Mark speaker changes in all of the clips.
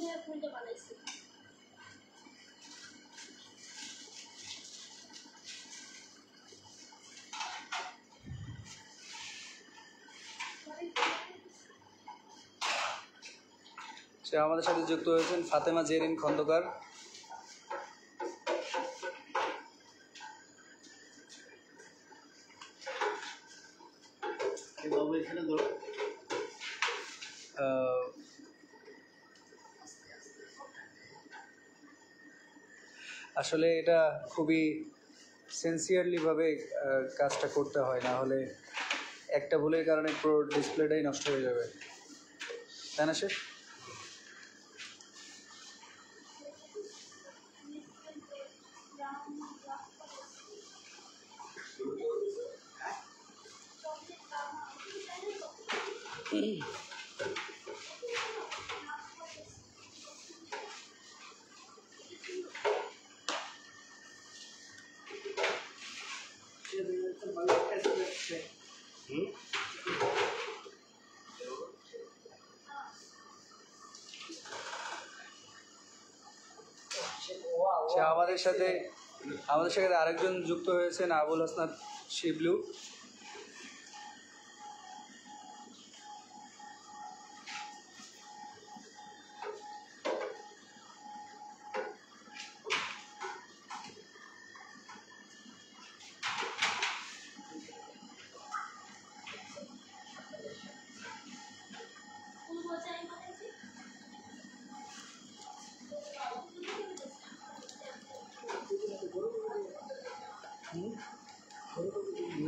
Speaker 1: সে আমাদের সাথে যুক্ত হয়েছেন ফাতেমা জেরিন খন্দকার। আসলে এটা খুবই সিনসিয়ারলিভাবে কাজটা করতে হয়, না হলে একটা ভুলের কারণে পুরো ডিসপ্লেটাই নষ্ট হয়ে যাবে, তাই না? শেষ আমাদের সাথে আরেকজন যুক্ত হয়েছেন আবুল হাসনাত শিবলু।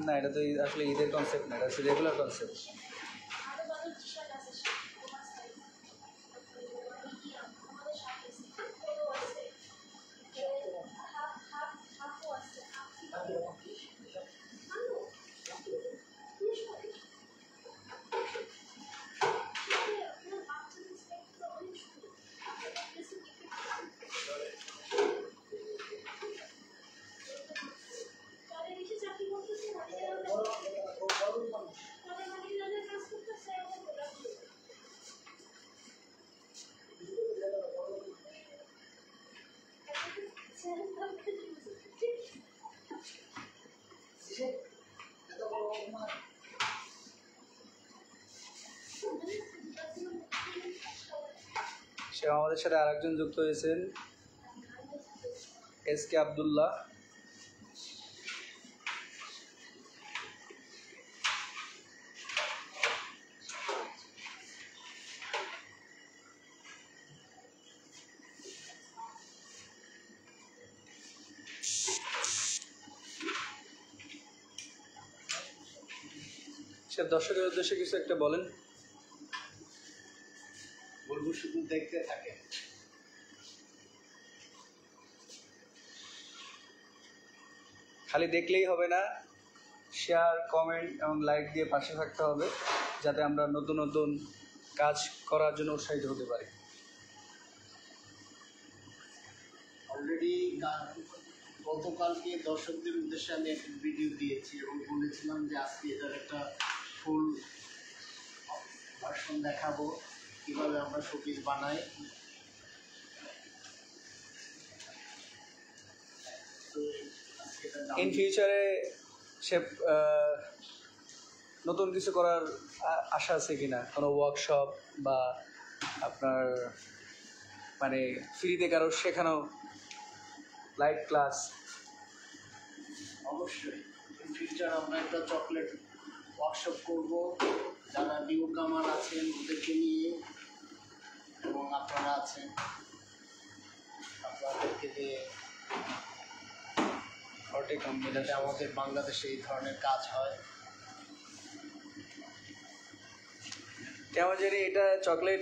Speaker 1: না, এটা তো আসলে ঈদের কনসেপ্ট না, এটা হচ্ছে রেগুলার কনসেপ্ট। সে আমাদের সাথে আরেকজন যুক্ত হয়েছেন এস.কে. আবদুল্লাহ। সে দর্শকের উদ্দেশ্যে কিছু একটা বলেন।
Speaker 2: বলবো শুধু দেখতে থাকে,
Speaker 1: খালি দেখলেই হবে না, শেয়ার, কমেন্ট এবং লাইক দিয়ে পাশে থাকতে হবে, যাতে আমরা নতুন নতুন কাজ করার জন্য উৎসাহিত হতে পারি।
Speaker 2: অলরেডি গতকালকে দর্শকদের উদ্দেশ্যে আমি একটা ভিডিও দিয়েছি এবং বলেছিলাম যে আজকে এটার একটা ফুল ভার্সন দেখাবো, কীভাবে আমরা শোপিস বানাই।
Speaker 1: ইন ফিউচারে সে নতুন কিছু করার আশা আছে কিনা, কোনো ওয়ার্কশপ বা আপনার মানে ফ্রিতে কারো শেখানো লাইভ ক্লাস?
Speaker 2: অবশ্যই ইন ফিউচার আমরা একটা চকলেট ওয়ার্কশপ করব, যারা নিউ কামার আছেন ওদেরকে নিয়ে, এবং আপনারা আছেন আপনাদেরকে দিয়ে যাতে আমাদের বাংলাদেশে এই ধরনের কাজ হয়।
Speaker 1: কেমন জানি এটা চকলেট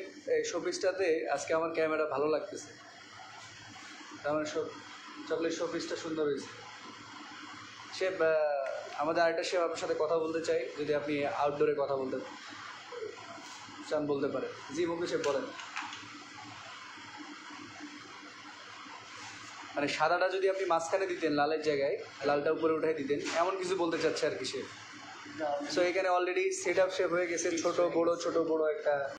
Speaker 1: শোপিসটাতে আজকে আমার ক্যামেরা ভালো লাগতেছে, তার মানে চকলেট শোপিসটা সুন্দর হয়েছে। সে আমাদের আরেকটা সে আপনার সাথে কথা বলতে চাই, যদি আপনি আউটডোরে কথা বলতে চান বলতে পারেন। জি মুখে সে বলেন। মানে সাদাটা যদি আপনি মাঝখানে দিতেন, লালের জায়গায় লালটা উপরে উঠাই দিতেন, এমন কিছু বলতে চাচ্ছে আর কি সে। সো এখানে অলরেডি সেট আপ শেপ হয়ে গেছে, ছোট বড় একটা